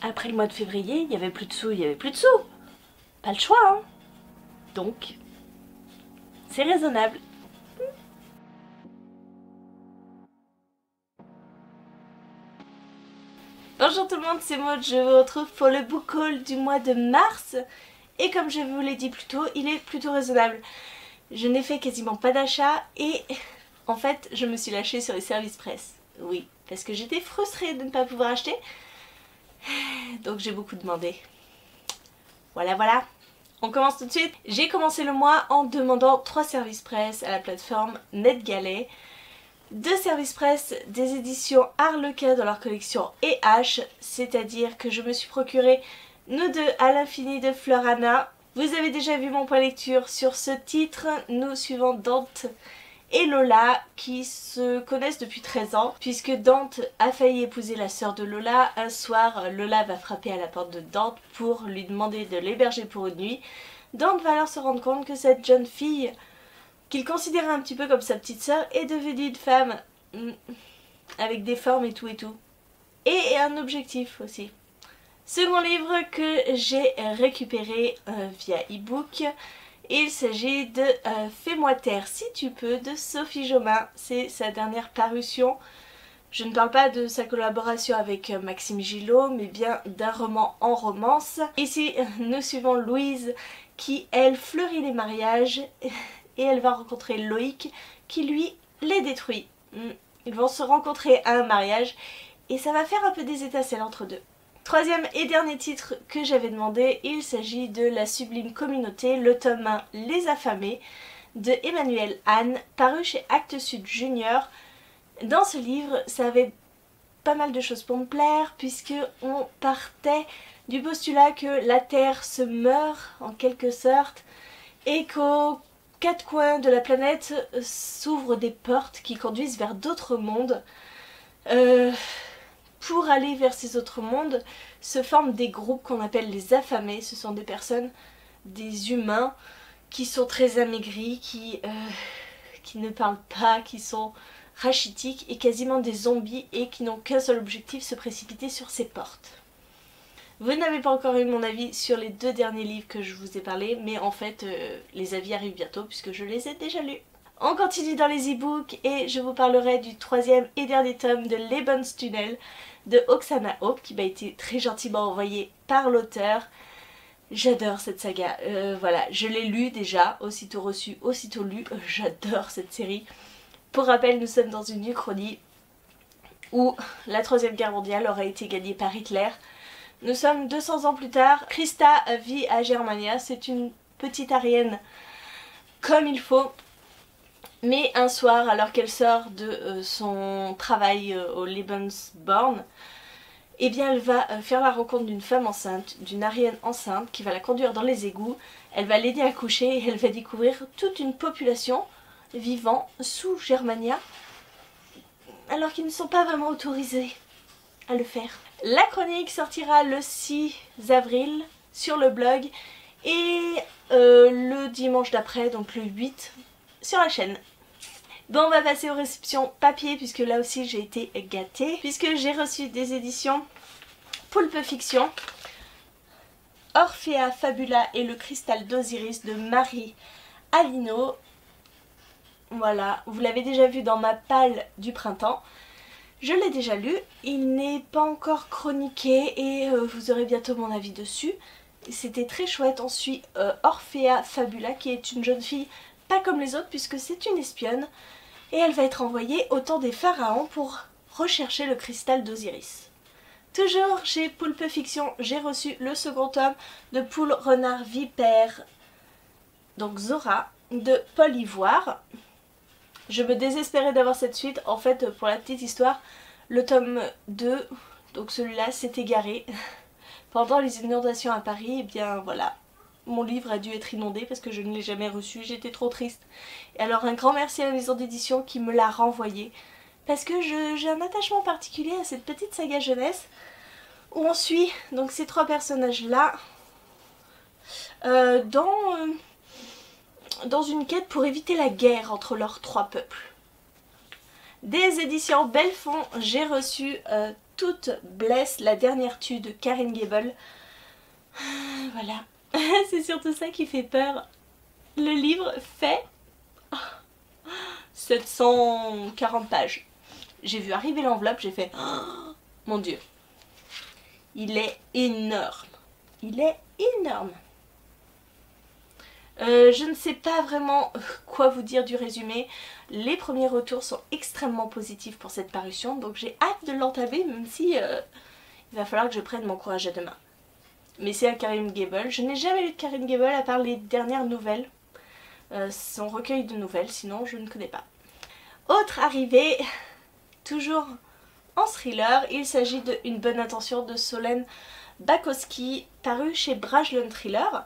Après le mois de février, il y avait plus de sous, il y avait plus de sous. Pas le choix, hein. Donc, c'est raisonnable. Bonjour tout le monde, c'est Maud, je vous retrouve pour le book haul du mois de mars. Et comme je vous l'ai dit plus tôt, il est plutôt raisonnable. Je n'ai fait quasiment pas d'achat et en fait je me suis lâchée sur les services presse. Oui, parce que j'étais frustrée de ne pas pouvoir acheter. Donc j'ai beaucoup demandé. Voilà. On commence tout de suite. J'ai commencé le mois en demandant 3 services presse à la plateforme NetGalley. 2 services presse des éditions Harlequin dans leur collection EH, c'est-à-dire que je me suis procuré Nous deux à l'infini de Fleurana. Vous avez déjà vu mon point lecture sur ce titre. Nous suivons Dante et Lola qui se connaissent depuis 13 ans puisque Dante a failli épouser la sœur de Lola. Un soir, Lola va frapper à la porte de Dante pour lui demander de l'héberger pour une nuit. Dante va alors se rendre compte que cette jeune fille qu'il considérait un petit peu comme sa petite sœur est devenue une femme avec des formes et tout. Et un objectif aussi. Second livre que j'ai récupéré via e-book, il s'agit de Fais-moi taire si tu peux de Sophie Jomain. C'est sa dernière parution. Je ne parle pas de sa collaboration avec Maxime Gillot, mais bien d'un roman en romance. Ici, nous suivons Louise qui, elle, fleurit les mariages et elle va rencontrer Loïc qui, lui, les détruit. Ils vont se rencontrer à un mariage et ça va faire un peu des étincelles entre deux. Troisième et dernier titre que j'avais demandé, il s'agit de La Sublime Communauté, le tome 1 Les Affamés de Emmanuel Anne, paru chez Actes Sud Junior. Dans ce livre, ça avait pas mal de choses pour me plaire puisque on partait du postulat que la Terre se meurt en quelque sorte et qu'aux 4 coins de la planète s'ouvrent des portes qui conduisent vers d'autres mondes. Pour aller vers ces autres mondes se forment des groupes qu'on appelle les affamés. Ce sont des personnes, des humains qui sont très amaigris, qui ne parlent pas, qui sont rachitiques et quasiment des zombies et qui n'ont qu'un seul objectif, se précipiter sur ces portes. Vous n'avez pas encore eu mon avis sur les 2 derniers livres que je vous ai parlé, mais en fait les avis arrivent bientôt puisque je les ai déjà lus. On continue dans les e-books et je vous parlerai du 3e et dernier tome de Lebenstunnel de Oksana Hope qui m'a été très gentiment envoyé par l'auteur. J'adore cette saga, voilà, je l'ai lu déjà, aussitôt reçu, aussitôt lu, j'adore cette série. Pour rappel, nous sommes dans une Uchronie où la 3e guerre mondiale aurait été gagnée par Hitler. Nous sommes 200 ans plus tard, Krista vit à Germania, c'est une petite Aryenne comme il faut. Mais un soir, alors qu'elle sort de son travail au Lebensborn, eh bien elle va faire la rencontre d'une femme enceinte, d'une Aryenne enceinte, qui va la conduire dans les égouts. Elle va l'aider à coucher et elle va découvrir toute une population vivant sous Germania, alors qu'ils ne sont pas vraiment autorisés à le faire. La chronique sortira le 6 avril sur le blog et le dimanche d'après, donc le 8, sur la chaîne. Bon, on va passer aux réceptions papier puisque là aussi j'ai été gâtée puisque j'ai reçu des éditions Poulpe Fiction, Orphea Fabula et le cristal d'Osiris de Marie Alino. Voilà, vous l'avez déjà vu dans ma palle du printemps. Je l'ai déjà lu, il n'est pas encore chroniqué et vous aurez bientôt mon avis dessus. C'était très chouette, on suit Orphea Fabula qui est une jeune fille pas comme les autres puisque c'est une espionne et elle va être envoyée au temps des pharaons pour rechercher le cristal d'Osiris. Toujours chez Poulpe Fiction, j'ai reçu le second tome de Poule Renard Vipère, donc Zora, de Paul Ivoire. Je me désespérais d'avoir cette suite, en fait pour la petite histoire, le tome 2, donc celui-là s'est égaré pendant les inondations à Paris, et bien voilà. Mon livre a dû être inondé parce que je ne l'ai jamais reçu, j'étais trop triste. Et alors un grand merci à la maison d'édition qui me l'a renvoyé. Parce que j'ai un attachement particulier à cette petite saga jeunesse où on suit donc ces 3 personnages-là dans une quête pour éviter la guerre entre leurs 3 peuples. Des éditions Belfond, j'ai reçu toute blesse, la dernière tue de Karen Gable. Voilà, c'est surtout ça qui fait peur. Le livre fait 740 pages. J'ai vu arriver l'enveloppe, j'ai fait oh, mon Dieu. Il est énorme. Il est énorme. Je ne sais pas vraiment quoi vous dire du résumé. Les premiers retours sont extrêmement positifs pour cette parution, donc j'ai hâte de l'entamer, même si il va falloir que je prenne mon courage à deux mains. Mais c'est à Karen Gable. Je n'ai jamais lu de Karen Gable à part les dernières nouvelles. Son recueil de nouvelles, sinon je ne connais pas. Autre arrivée, toujours en thriller, il s'agit de Une bonne intention de Solène Bakowski, paru chez Brajlon Thriller.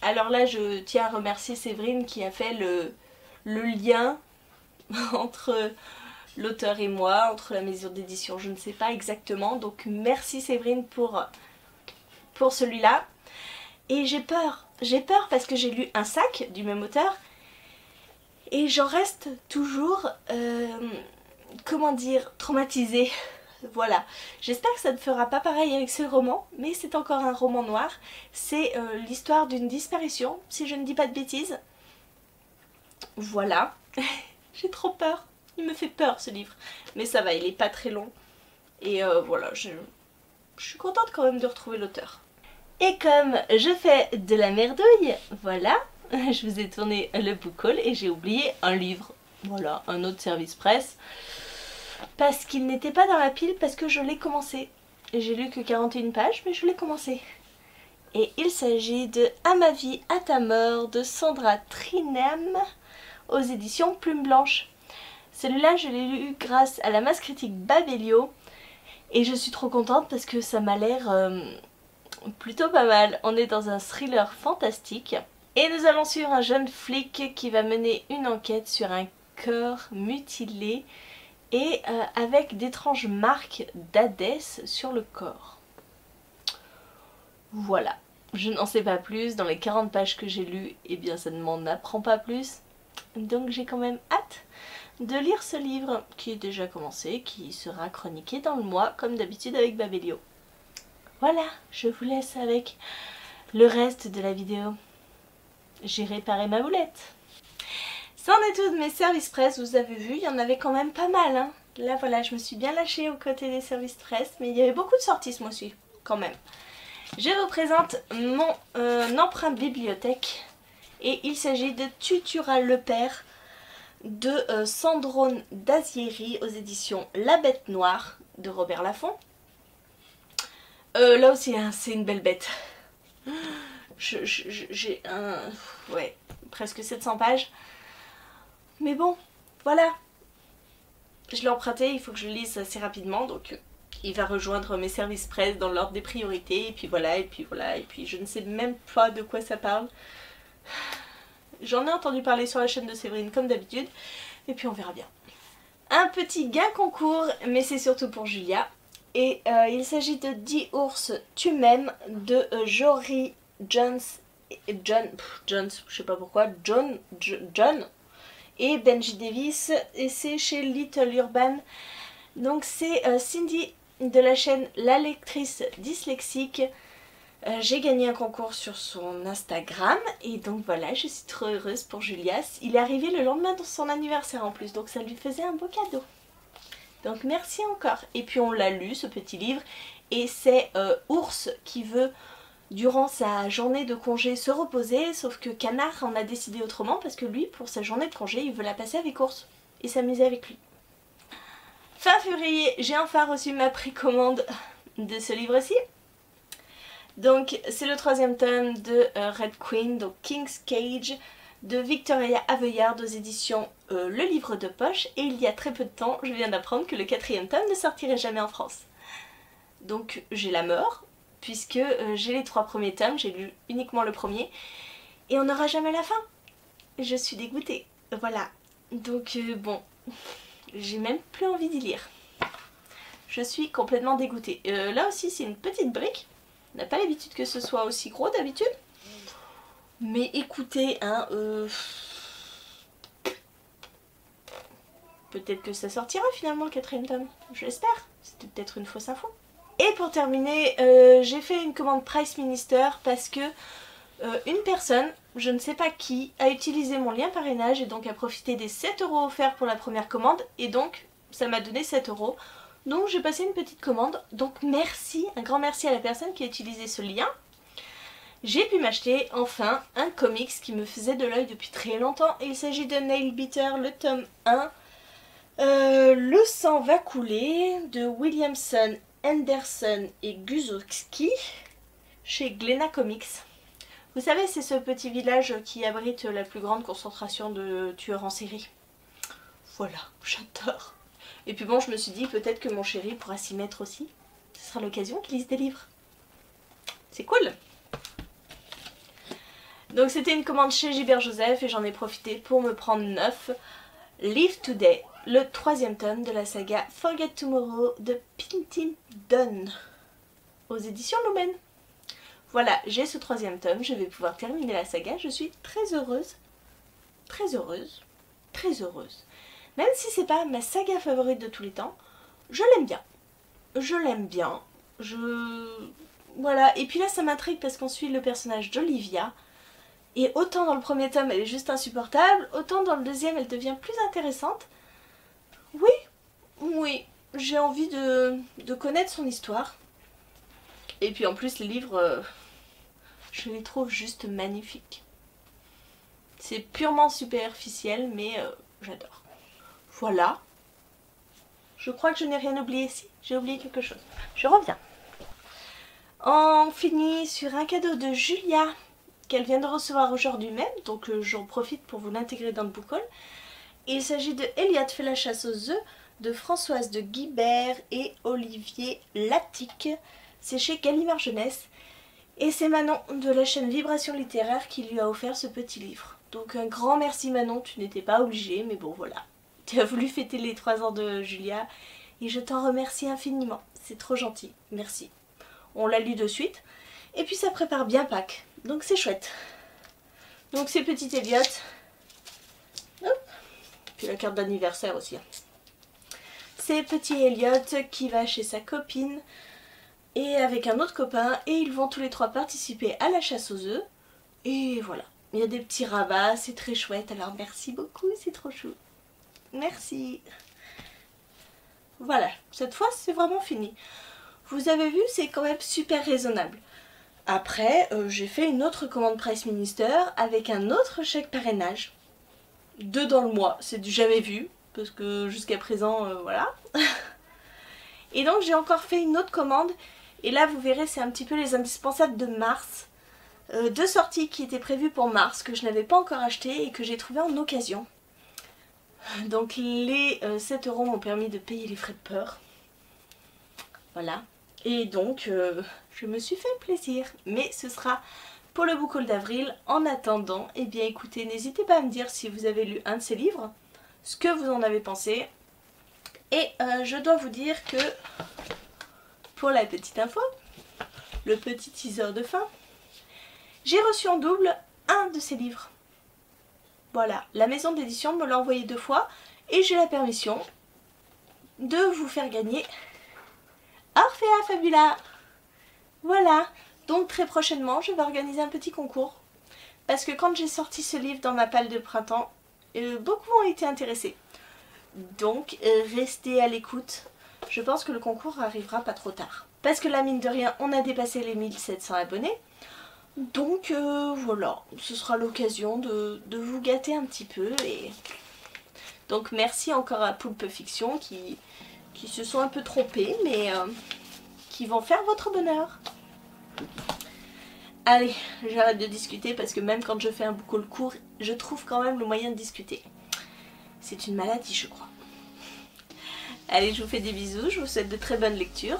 Alors là, je tiens à remercier Séverine qui a fait le lien entre l'auteur et moi, entre la maison d'édition, je ne sais pas exactement. Donc merci Séverine pour celui-là. Et j'ai peur parce que j'ai lu Un sac du même auteur et j'en reste toujours, comment dire, traumatisée. Voilà, j'espère que ça ne fera pas pareil avec ce roman, mais c'est encore un roman noir. C'est l'histoire d'une disparition, si je ne dis pas de bêtises. Voilà, j'ai trop peur, il me fait peur ce livre. Mais ça va, il est pas très long. Et voilà, je suis contente quand même de retrouver l'auteur. Et comme je fais de la merdouille, voilà, je vous ai tourné le book haul et j'ai oublié un livre. Voilà, un autre service presse. Parce qu'il n'était pas dans la pile parce que je l'ai commencé. J'ai lu que 41 pages mais je l'ai commencé. Et il s'agit de À ma vie, à ta mort de Sandra Trinem aux éditions Plume Blanche. Celui-là je l'ai lu grâce à la masse critique Babelio et je suis trop contente parce que ça m'a l'air plutôt pas mal. On est dans un thriller fantastique et nous allons suivre un jeune flic qui va mener une enquête sur un corps mutilé et avec d'étranges marques d'Hadès sur le corps. Voilà, je n'en sais pas plus, dans les 40 pages que j'ai lues, eh bien ça ne m'en apprend pas plus. Donc j'ai quand même hâte de lire ce livre qui est déjà commencé, qui sera chroniqué dans le mois, comme d'habitude avec Babelio. Voilà, je vous laisse avec le reste de la vidéo. J'ai réparé ma boulette. C'en est tout de mes services presse, vous avez vu, il y en avait quand même pas mal. Hein. Là voilà, je me suis bien lâchée aux côtés des services presse, mais il y avait beaucoup de sorties ce mois-ci, quand même. Je vous présente mon emprunt bibliothèque, et il s'agit de Tutural le Père, de Sandrone Dazieri aux éditions La Bête Noire, de Robert Laffont. Là aussi, hein, c'est une belle bête. J'ai ouais, presque 700 pages. Mais bon, voilà. Je l'ai emprunté, il faut que je le lise assez rapidement, donc il va rejoindre mes services presse dans l'ordre des priorités, et puis voilà, et puis voilà, et puis je ne sais même pas de quoi ça parle. J'en ai entendu parler sur la chaîne de Séverine comme d'habitude, et puis on verra bien. Un petit gain concours, mais c'est surtout pour Julia, et il s'agit de 10 ours tu m'aimes de Jory Jones, je sais pas pourquoi, John et Benji Davis, et c'est chez Little Urban. Donc c'est Cindy de la chaîne La Lectrice Dyslexique. J'ai gagné un concours sur son Instagram et donc voilà, je suis trop heureuse pour Julias. Il est arrivé le lendemain de son anniversaire en plus, donc ça lui faisait un beau cadeau. Donc merci encore. Et puis on l'a lu ce petit livre et c'est Ours qui veut durant sa journée de congé se reposer, sauf que Canard en a décidé autrement parce que lui, pour sa journée de congé, il veut la passer avec Ours et s'amuser avec lui. Fin février, j'ai enfin reçu ma précommande de ce livre-ci. Donc c'est le 3e tome de Red Queen, donc King's Cage, de Victoria Aveyard aux éditions Le Livre de Poche. Et il y a très peu de temps, je viens d'apprendre que le 4e tome ne sortirait jamais en France. Donc j'ai la mort. Puisque j'ai les 3 premiers tomes, j'ai lu uniquement le premier, et on n'aura jamais la fin. Je suis dégoûtée, voilà. Donc bon, j'ai même plus envie d'y lire. Je suis complètement dégoûtée. Là aussi c'est une petite brique, on n'a pas l'habitude que ce soit aussi gros d'habitude. Mais écoutez, hein, peut-être que ça sortira finalement le 4e tome, je l'espère. c'était peut-être une fausse info. Et pour terminer, j'ai fait une commande Price Minister parce que une personne, je ne sais pas qui, a utilisé mon lien parrainage et donc a profité des 7 € offerts pour la première commande et donc ça m'a donné 7 €. Donc j'ai passé une petite commande, donc merci, un grand merci à la personne qui a utilisé ce lien. J'ai pu m'acheter enfin un comics qui me faisait de l'œil depuis très longtemps. Il s'agit de Nail Beater, le tome 1. Le sang va couler de Williamson, Anderson et Guzowski chez Glénat Comics. Vous savez, c'est ce petit village qui abrite la plus grande concentration de tueurs en série. Voilà, j'adore. Et puis bon, je me suis dit peut-être que mon chéri pourra s'y mettre aussi. Ce sera l'occasion qu'il lise des livres. C'est cool. Donc c'était une commande chez Gilbert Joseph et j'en ai profité pour me prendre 9. Live Today, le 3e tome de la saga Forget Tomorrow de Pintin Dunn aux éditions Lumen. Voilà, j'ai ce 3e tome, je vais pouvoir terminer la saga, je suis très heureuse. Très heureuse. Très heureuse. Même si c'est pas ma saga favorite de tous les temps, je l'aime bien. Je l'aime bien. Voilà, et puis là ça m'intrigue parce qu'on suit le personnage d'Olivia. Et autant dans le premier tome elle est juste insupportable, autant dans le deuxième elle devient plus intéressante. Oui, oui, j'ai envie de connaître son histoire. Et puis en plus les livres, je les trouve juste magnifiques. C'est purement superficiel mais j'adore. Voilà. Je crois que je n'ai rien oublié ici. J'ai oublié quelque chose. Je reviens. On finit sur un cadeau de Julia qu'elle vient de recevoir aujourd'hui même, donc j'en profite pour vous l'intégrer dans le book haul. Il s'agit de Elliot fait la chasse aux œufs de Françoise de Guibert et Olivier Latic. C'est chez Gallimard Jeunesse. Et c'est Manon de la chaîne Vibration Littéraire qui lui a offert ce petit livre. Donc un grand merci Manon, tu n'étais pas obligée, mais bon voilà. Tu as voulu fêter les 3 ans de Julia et je t'en remercie infiniment. C'est trop gentil, merci. On l'a lu de suite. Et puis ça prépare bien Pâques, donc c'est chouette. Donc c'est petit Elliot. Hop. Puis la carte d'anniversaire aussi. C'est petit Elliot qui va chez sa copine et avec un autre copain et ils vont tous les 3 participer à la chasse aux œufs. Et voilà, il y a des petits rabats, c'est très chouette. Alors merci beaucoup, c'est trop chou. Merci. Voilà, cette fois c'est vraiment fini. Vous avez vu, c'est quand même super raisonnable. Après, j'ai fait une autre commande Price Minister avec un autre chèque parrainage. 2 dans le mois, c'est du jamais vu, parce que jusqu'à présent, voilà. Et donc j'ai encore fait une autre commande, et là vous verrez c'est un petit peu les indispensables de mars. 2 sorties qui étaient prévues pour mars, que je n'avais pas encore acheté et que j'ai trouvé en occasion. Donc les 7 € m'ont permis de payer les frais de port. Voilà. Et donc je me suis fait plaisir. Mais ce sera pour le book haul d'avril. En attendant, eh bien écoutez, n'hésitez pas à me dire si vous avez lu un de ces livres, ce que vous en avez pensé. Et je dois vous dire que, pour la petite info, le petit teaser de fin, j'ai reçu en double un de ces livres. Voilà, la maison d'édition me l'a envoyé 2 fois et j'ai la permission de vous faire gagner Orphea Fabula. Voilà, donc très prochainement je vais organiser un petit concours. Parce que quand j'ai sorti ce livre dans ma palle de printemps, beaucoup ont été intéressés. Donc restez à l'écoute, je pense que le concours arrivera pas trop tard. Parce que là mine de rien, on a dépassé les 1700 abonnés. Donc voilà, ce sera l'occasion de vous gâter un petit peu. Et donc merci encore à Poulpe Fiction qui se sont un peu trompés, mais qui vont faire votre bonheur. Allez, j'arrête de discuter parce que même quand je fais un book haul court, je trouve quand même le moyen de discuter. C'est une maladie je crois. Allez, je vous fais des bisous, je vous souhaite de très bonnes lectures,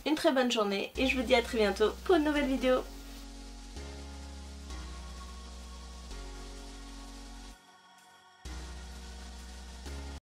une très bonne journée et je vous dis à très bientôt pour une nouvelle vidéo.